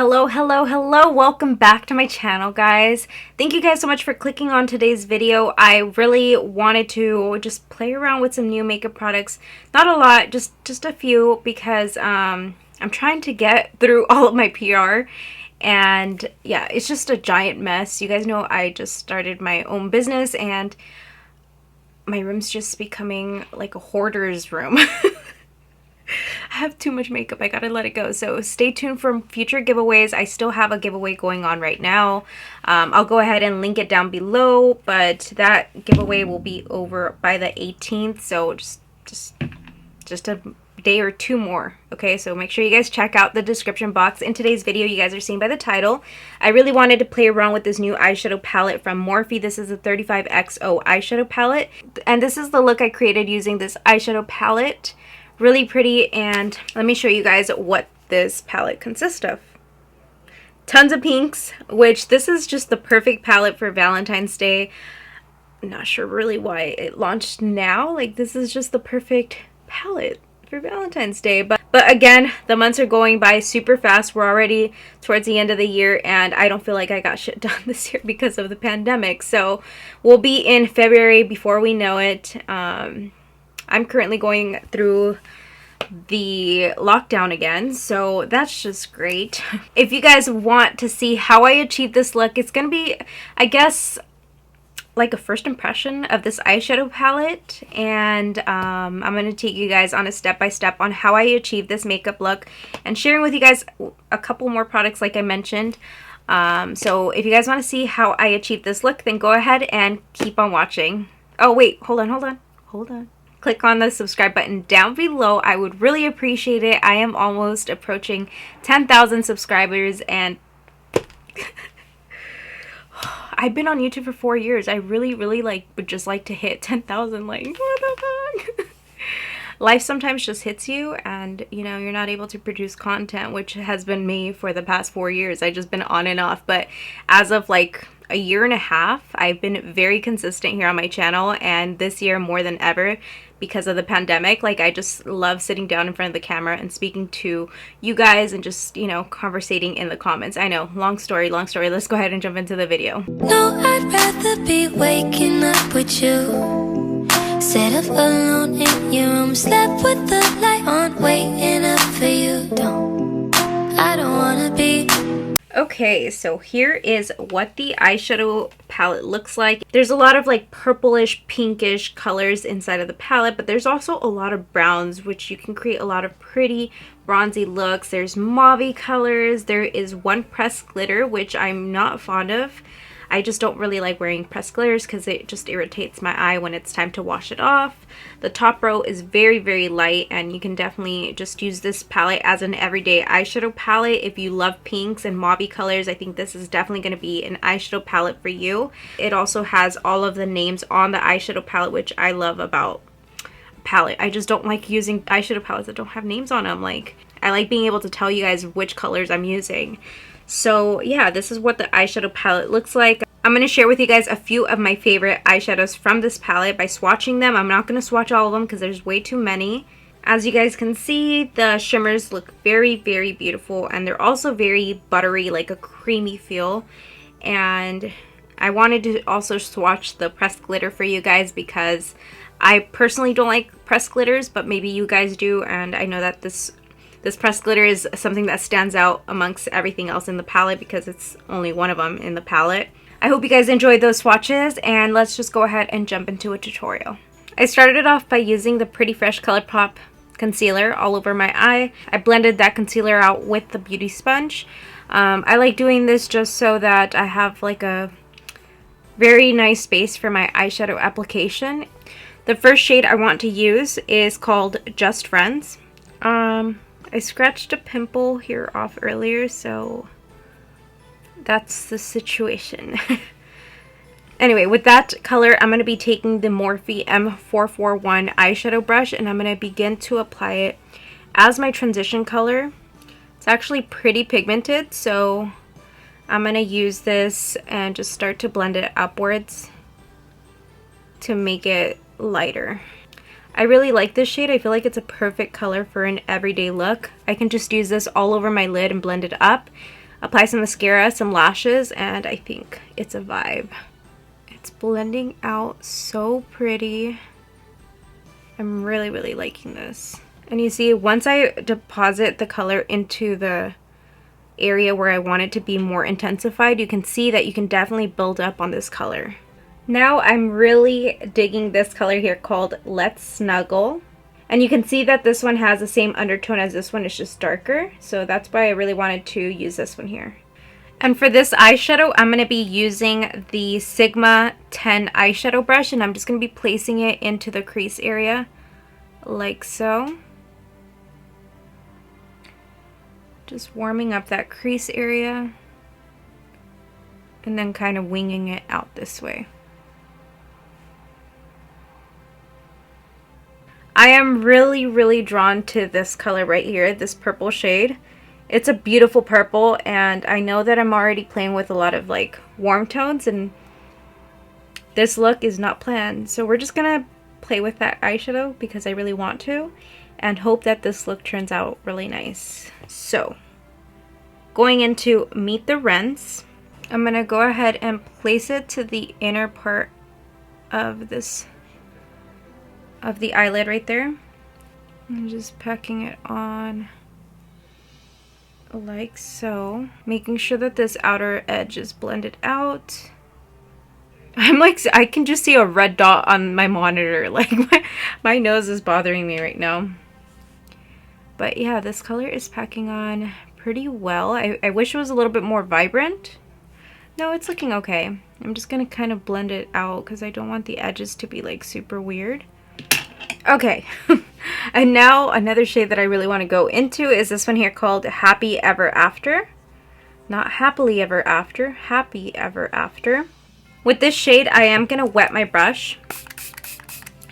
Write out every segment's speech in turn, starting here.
Hello, hello, hello. Welcome back to my channel, guys. Thank you guys so much for clicking on today's video. I really wanted to just play around with some new makeup products. Not a lot, just a few, because I'm trying to get through all of my PR. And yeah, it's just a giant mess. You guys know I just started my own business and my room's just becoming like a hoarder's room. I have too much makeup. I gotta let it go. So stay tuned for future giveaways. I still have a giveaway going on right now. I'll go ahead and link it down below, but that giveaway will be over by the 18th. So just a day or two more. Okay, so make sure you guys check out the description box. In today's video, you guys are seeing by the title, I really wanted to play around with this new eyeshadow palette from Morphe. This is the 35XO eyeshadow palette, and this is the look I created using this eyeshadow palette. Really pretty, and let me show you guys what this palette consists of. Tons of pinks, which this is just the perfect palette for Valentine's Day. I'm not sure really why it launched now. Like, this is just the perfect palette for Valentine's Day. But again, the months are going by super fast. We're already towards the end of the year, and I don't feel like I got shit done this year because of the pandemic. So we'll be in February before we know it. I'm currently going through the lockdown again, so that's just great. If you guys want to see how I achieved this look, it's gonna be, I guess, like a first impression of this eyeshadow palette, and I'm gonna take you guys on a step-by-step on how I achieved this makeup look and sharing with you guys a couple more products like I mentioned. So if you guys want to see how I achieved this look, then go ahead and keep on watching. Oh wait, hold on. Click on the subscribe button down below. I would really appreciate it. I am almost approaching 10,000 subscribers, and I've been on YouTube for 4 years. I really would just like to hit 10,000. Like, what the fuck? Life sometimes just hits you, and you know, you're not able to produce content, which has been me for the past 4 years. I've just been on and off, but as of like a year and a half, I've been very consistent here on my channel, and this year more than ever because of the pandemic. Like, I just love sitting down in front of the camera and speaking to you guys and just, you know, conversating in the comments. I know, long story. Let's go ahead and jump into the video. No, I'd rather be waking up with you, set up alone in your room, slept with the light on, waiting up for you. I don't wanna be. Okay, so here is what the eyeshadow palette looks like. There's a lot of like purplish, pinkish colors inside of the palette, but there's also a lot of browns, which you can create a lot of pretty bronzy looks. There's mauve colors. There is one pressed glitter, which I'm not fond of. I just don't really like wearing pressed glitters because it just irritates my eye when it's time to wash it off. The top row is very light, and you can definitely just use this palette as an everyday eyeshadow palette. If you love pinks and mauve colors, I think this is definitely going to be an eyeshadow palette for you. It also has all of the names on the eyeshadow palette, which I love about palette. I just don't like using eyeshadow palettes that don't have names on them. Like, I like being able to tell you guys which colors I'm using. So yeah, this is what the eyeshadow palette looks like. I'm going to share with you guys a few of my favorite eyeshadows from this palette by swatching them. I'm not going to swatch all of them because there's way too many. As you guys can see, the shimmers look very beautiful, and they're also very buttery, like a creamy feel. And I wanted to also swatch the pressed glitter for you guys because I personally don't like pressed glitters, but maybe you guys do, and I know that this pressed glitter is something that stands out amongst everything else in the palette because it's only one of them in the palette. I hope you guys enjoyed those swatches, and let's just go ahead and jump into a tutorial. I started off by using the Pretty Fresh Colourpop concealer all over my eye. I blended that concealer out with the beauty sponge. I like doing this just so that I have like a very nice space for my eyeshadow application. The first shade I want to use is called Just Friends. I scratched a pimple here off earlier, so that's the situation. Anyway, with that color, I'm going to be taking the Morphe M441 eyeshadow brush, and I'm going to begin to apply it as my transition color. It's actually pretty pigmented, so I'm going to use this and just start to blend it upwards to make it lighter. I really like this shade. I feel like it's a perfect color for an everyday look. I can just use this all over my lid and blend it up. apply some mascara, some lashes, and I think it's a vibe. It's blending out so pretty. I'm really, really liking this. And you see, once I deposit the color into the area where I want it to be more intensified, you can see that you can definitely build up on this color. Now I'm really digging this color here called Let's Snuggle. And you can see that this one has the same undertone as this one, it's just darker. So that's why I really wanted to use this one here. And for this eyeshadow, I'm going to be using the Sigma 10 eyeshadow brush, and I'm just going to be placing it into the crease area like so. Just warming up that crease area and then kind of winging it out this way. I am really, really drawn to this color right here, this purple shade. It's a beautiful purple, and I know that I'm already playing with a lot of like warm tones, and this look is not planned. So we're just gonna play with that eyeshadow because I really want to, and hope that this look turns out really nice. So going into Meet the Rents, I'm gonna go ahead and place it to the inner part of this, of the eyelid right there. I'm just packing it on like so, making sure that this outer edge is blended out. I'm like, I can just see a red dot on my monitor, like my nose is bothering me right now. But yeah, this color is packing on pretty well. I wish it was a little bit more vibrant. No, it's looking okay. I'm just gonna kind of blend it out because I don't want the edges to be like super weird. Okay, and now another shade that I really want to go into is this one here called Happy Ever After. Not Happily Ever After, Happy Ever After. With this shade, I am going to wet my brush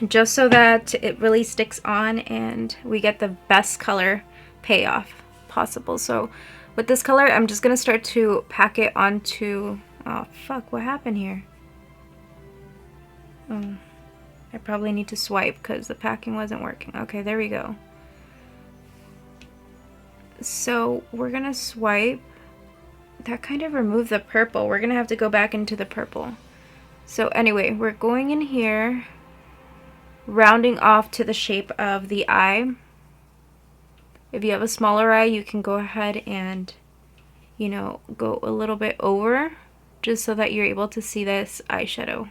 just so that it really sticks on and we get the best color payoff possible. So with this color, I'm just going to start to pack it onto... Oh, fuck, what happened here? Oh. I probably need to swipe because the packing wasn't working. Okay, there we go. So we're gonna swipe. That kind of removed the purple. We're gonna have to go back into the purple. So anyway, we're going in here, rounding off to the shape of the eye. If you have a smaller eye, you can go ahead and, you know, go a little bit over just so that you're able to see this eyeshadow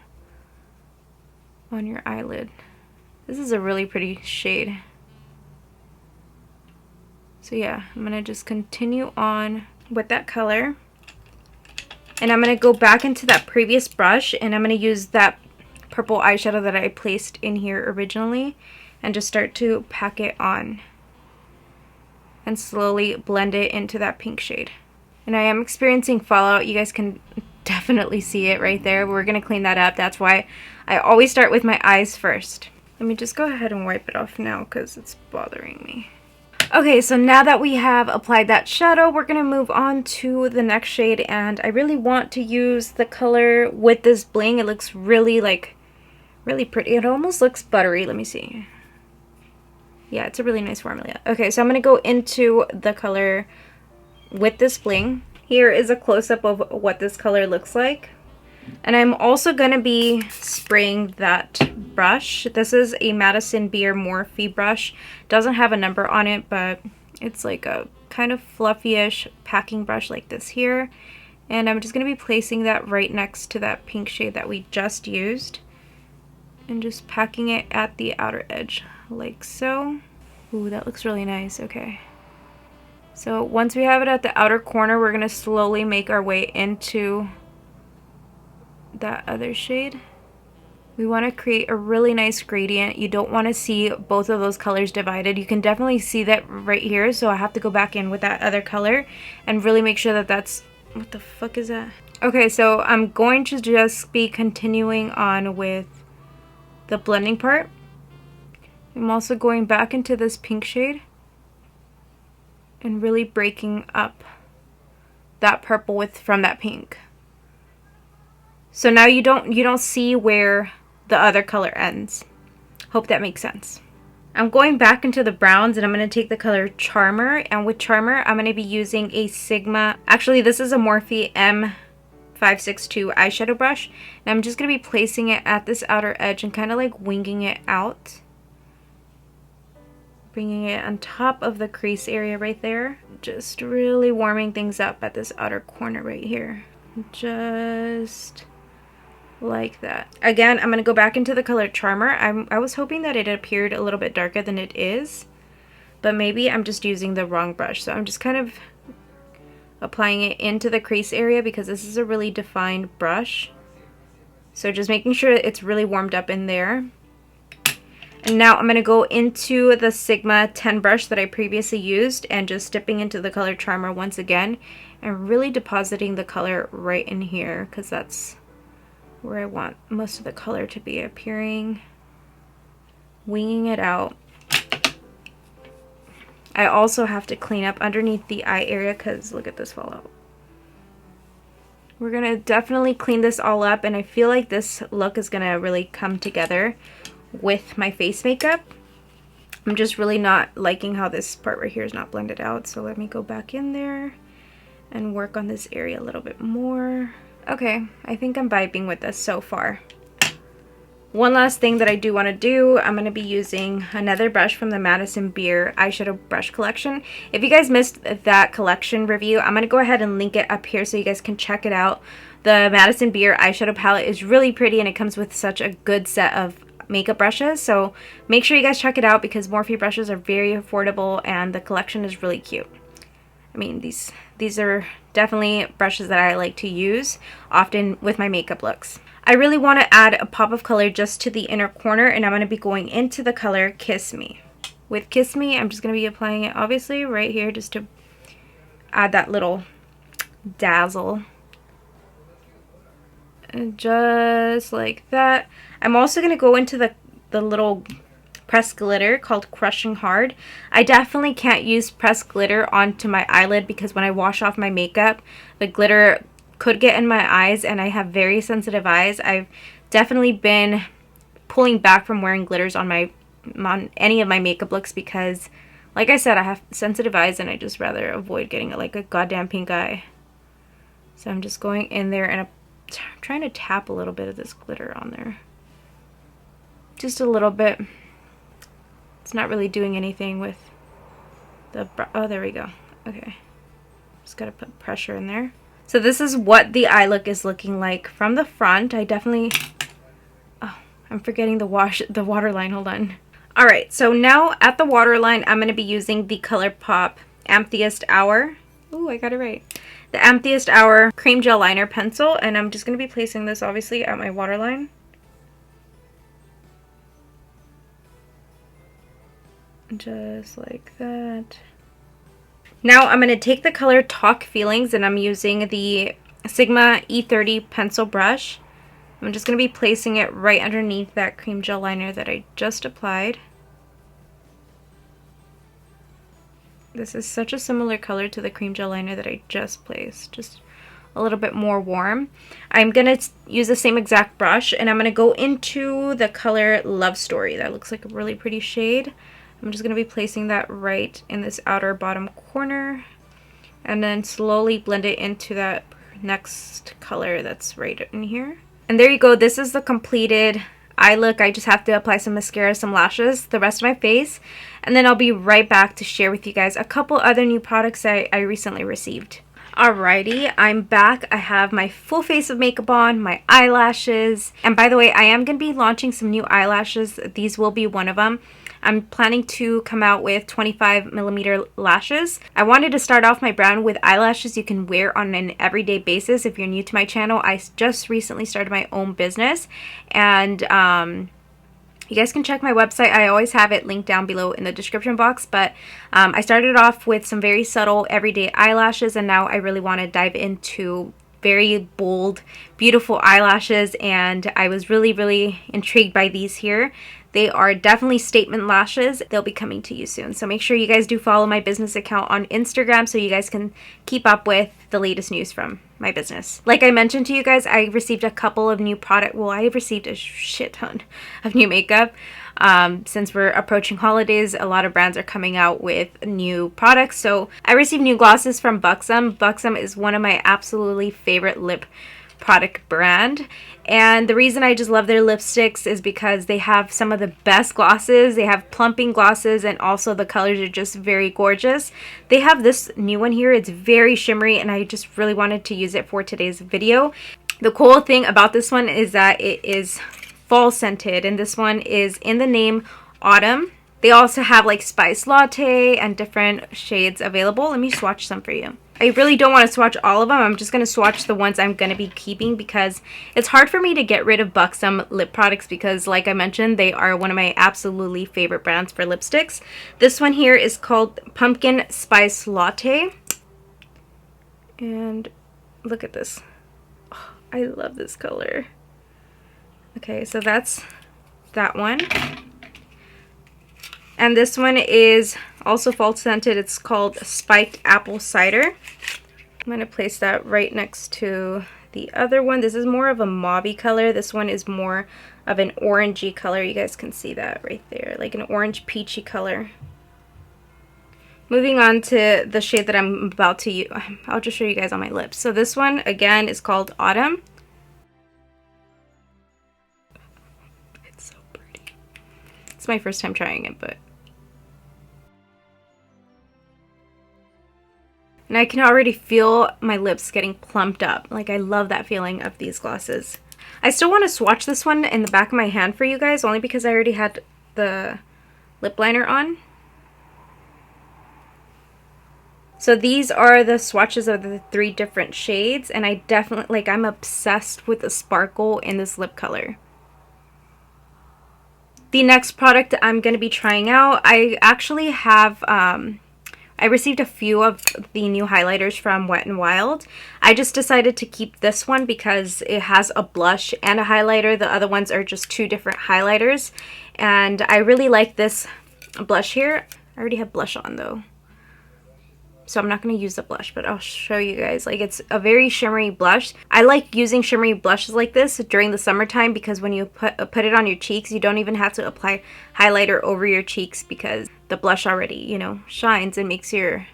on your eyelid. This is a really pretty shade. So yeah, I'm gonna just continue on with that color, and I'm gonna go back into that previous brush and I'm gonna use that purple eyeshadow that I placed in here originally and just start to pack it on and slowly blend it into that pink shade. And I am experiencing fallout. You guys can definitely see it right there. We're gonna clean that up. That's why I always start with my eyes first. Let me just go ahead and wipe it off now because it's bothering me. Okay, so now that we have applied that shadow, we're gonna move on to the next shade, and I really want to use the color with this bling. It looks really really pretty. It almost looks buttery. Let me see. Yeah, it's a really nice formula. Okay, so I'm gonna go into the color with this bling. Here is a close-up of what this color looks like. And I'm also going to be spraying that brush. This is a Madison Beer Morphe brush. Doesn't have a number on it, but it's like a kind of fluffy-ish packing brush like this here. And I'm just going to be placing that right next to that pink shade that we just used. And just packing it at the outer edge like so. Ooh, that looks really nice. Okay. So once we have it at the outer corner, we're going to slowly make our way into that other shade. We want to create a really nice gradient. You don't want to see both of those colors divided. You can definitely see that right here, so I have to go back in with that other color and really make sure that that's... What the fuck is that? Okay, so I'm going to just be continuing on with the blending part. I'm also going back into this pink shade and really breaking up that purple from that pink. So now you don't see where the other color ends. Hope that makes sense. I'm going back into the browns and I'm going to take the color Charmer. And with Charmer, I'm going to be using a Sigma. Actually, this is a Morphe M562 eyeshadow brush. And I'm just going to be placing it at this outer edge and kind of like winging it out. Bringing it on top of the crease area right there. Just really warming things up at this outer corner right here. Just like that. Again, I'm going to go back into the color Charmer. I was hoping that it appeared a little bit darker than it is, but maybe I'm just using the wrong brush. So I'm just kind of applying it into the crease area because this is a really defined brush. So just making sure it's really warmed up in there. And now I'm going to go into the Sigma 10 brush that I previously used and just dipping into the color Charmer once again and really depositing the color right in here because that's where I want most of the color to be appearing. Winging it out. I also have to clean up underneath the eye area because look at this fallout. We're going to definitely clean this all up, and I feel like this look is going to really come together with my face makeup. I'm just really not liking how this part right here is not blended out, so let me go back in there and work on this area a little bit more. Okay, I think I'm vibing with this so far. One last thing that I do want to do, I'm going to be using another brush from the Madison Beer eyeshadow brush collection. If you guys missed that collection review, I'm going to go ahead and link it up here so you guys can check it out. The Madison Beer eyeshadow palette is really pretty and it comes with such a good set of makeup brushes, so make sure you guys check it out because Morphe brushes are very affordable and the collection is really cute. I mean, these are definitely brushes that I like to use often with my makeup looks. I really want to add a pop of color just to the inner corner, and I'm going to be going into the color Kiss Me. With Kiss Me, I'm just going to be applying it obviously right here just to add that little dazzle. And just like that. I'm also going to go into the little pressed glitter called Crushing Hard. I definitely can't use pressed glitter onto my eyelid because when I wash off my makeup, the glitter could get in my eyes and I have very sensitive eyes. I've definitely been pulling back from wearing glitters on any of my makeup looks because, like I said, I have sensitive eyes and I just rather avoid getting like a goddamn pink eye. So I'm just going in there and I'm trying to tap a little bit of this glitter on there. Just a little bit. It's not really doing anything with the, oh, there we go. Okay. Just gotta put pressure in there. So this is what the eye look is looking like from the front. I definitely, oh, I'm forgetting the waterline, hold on. All right, so now at the waterline, I'm gonna be using the Colourpop Amethyst Hour. Ooh, I got it right. The Amethyst Hour Cream Gel Liner Pencil, and I'm just gonna be placing this obviously at my waterline. Just like that. Now I'm going to take the color Talk Feelings and I'm using the Sigma E30 pencil brush. I'm just going to be placing it right underneath that cream gel liner that I just applied. This is such a similar color to the cream gel liner that I just placed, just a little bit more warm. I'm going to use the same exact brush and I'm going to go into the color Love Story. That looks like a really pretty shade. I'm just going to be placing that right in this outer bottom corner and then slowly blend it into that next color that's right in here. And there you go. This is the completed eye look. I just have to apply some mascara, some lashes, the rest of my face, and then I'll be right back to share with you guys a couple other new products I recently received. Alrighty, I'm back. I have my full face of makeup on, my eyelashes, and by the way, I am going to be launching some new eyelashes. These will be one of them. I'm planning to come out with 25mm lashes. I wanted to start off my brand with eyelashes you can wear on an everyday basis. If you're new to my channel, I just recently started my own business, and you guys can check my website. I always have it linked down below in the description box, but I started off with some very subtle everyday eyelashes, and now I really want to dive into very bold, beautiful eyelashes, and I was really intrigued by these here. They are definitely statement lashes. They'll be coming to you soon. So make sure you guys do follow my business account on Instagram so you guys can keep up with the latest news from my business. Like I mentioned to you guys, I received a couple of new I received a shit ton of new makeup. Since we're approaching holidays, a lot of brands are coming out with new products. So I received new glosses from Buxom. Buxom is one of my absolutely favorite lip product brand, and the reason I just love their lipsticks is because they have some of the best glosses. They have plumping glosses, and also the colors are just very gorgeous. They have this new one here. It's very shimmery, and I just really wanted to use it for today's video. The cool thing about this one is that it is fall scented, and this one is in the name Autumn. They also have like Spice Latte and different shades available. Let me swatch some for you. I really don't want to swatch all of them. I'm just going to swatch the ones I'm going to be keeping because it's hard for me to get rid of Buxom lip products because, like I mentioned, they are one of my absolutely favorite brands for lipsticks. This one here is called Pumpkin Spice Latte. And look at this. Oh, I love this color. Okay, so that's that one. And this one is also fall scented. It's called Spiked Apple Cider. I'm going to place that right next to the other one. This is more of a mauvey color. This one is more of an orangey color. You guys can see that right there, like an orange peachy color. Moving on to the shade that I'm about to use. I'll just show you guys on my lips. So this one, again, is called Autumn. It's so pretty. It's my first time trying it, but... And I can already feel my lips getting plumped up. Like, I love that feeling of these glosses. I still want to swatch this one in the back of my hand for you guys, only because I already had the lip liner on. So these are the swatches of the 3 different shades, and I definitely, like, I'm obsessed with the sparkle in this lip color. The next product I'm going to be trying out, I actually have... I received a few of the new highlighters from WetNwild. I just decided to keep this one because it has a blush and a highlighter. The other ones are just 2 different highlighters. And I really like this blush here. I already have blush on though, so I'm not going to use the blush, but I'll show you guys. Like, it's a very shimmery blush. I like using shimmery blushes like this during the summertime because when you put it on your cheeks, you don't even have to apply highlighter over your cheeks because the blush already, you know, shines and makes your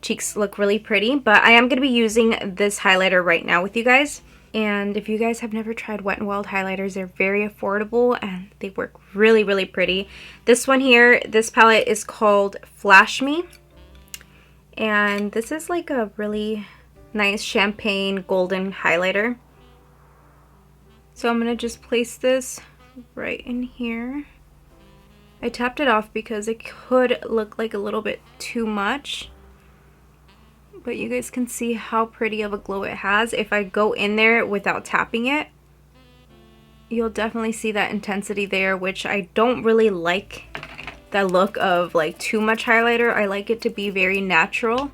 cheeks look really pretty. But I am going to be using this highlighter right now with you guys. And if you guys have never tried WetNwild highlighters, they're very affordable and they work really, really pretty. This one here, this palette is called Flash Me. And this is like a really nice champagne golden highlighter. So I'm going to just place this right in here. I tapped it off because it could look like a little bit too much. But you guys can see how pretty of a glow it has. If I go in there without tapping it, you'll definitely see that intensity there, which I don't really like. The look of like too much highlighter. I like it to be very natural.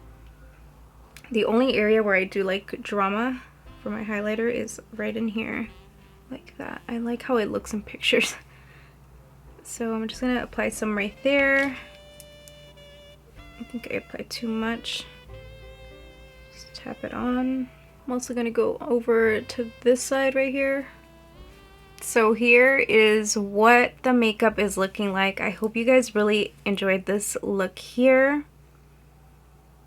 The only area where I do like drama for my highlighter is right in here, like that. I like how it looks in pictures. So I'm just gonna apply some right there. I think I applied too much. Just tap it on. I'm also gonna go over to this side right here. So here is what the makeup is looking like. I hope you guys really enjoyed this look here.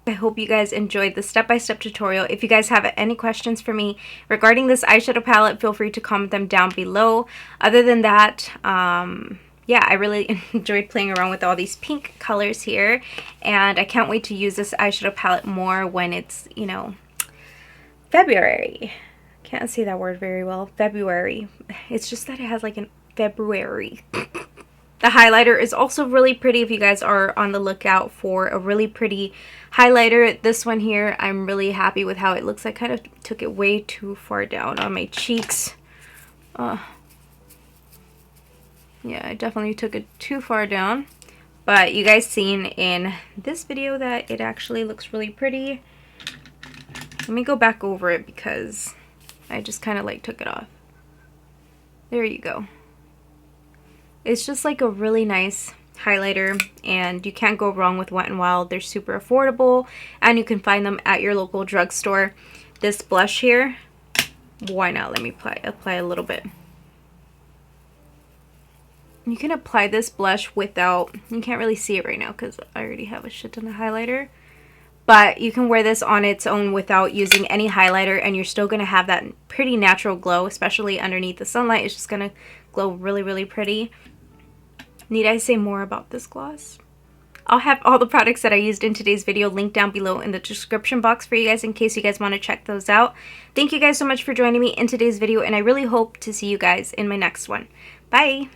I hope you guys enjoyed the step-by-step tutorial. If you guys have any questions for me regarding this eyeshadow palette, feel free to comment them down below. Other than that, yeah, I really enjoyed playing around with all these pink colors here. And I can't wait to use this eyeshadow palette more when it's, you know, February. Can't say that word very well. February. It's just that it has like an February. The highlighter is also really pretty if you guys are on the lookout for a really pretty highlighter. This one here, I'm really happy with how it looks. I kind of took it way too far down on my cheeks. Yeah, I definitely took it too far down. But you guys seen in this video that it actually looks really pretty. Let me go back over it because I just kind of like took it off. There you go. It's just like a really nice highlighter, and you can't go wrong with Wet n Wild. They're super affordable, and you can find them at your local drugstore. This blush here, why not? Let me apply a little bit. You can apply this blush without, you can't really see it right now because I already have a shit ton of highlighter, but you can wear this on its own without using any highlighter, and you're still going to have that pretty natural glow, especially underneath the sunlight. It's just going to glow really, really pretty. Need I say more about this gloss? I'll have all the products that I used in today's video linked down below in the description box for you guys in case you guys want to check those out. Thank you guys so much for joining me in today's video, and I really hope to see you guys in my next one. Bye!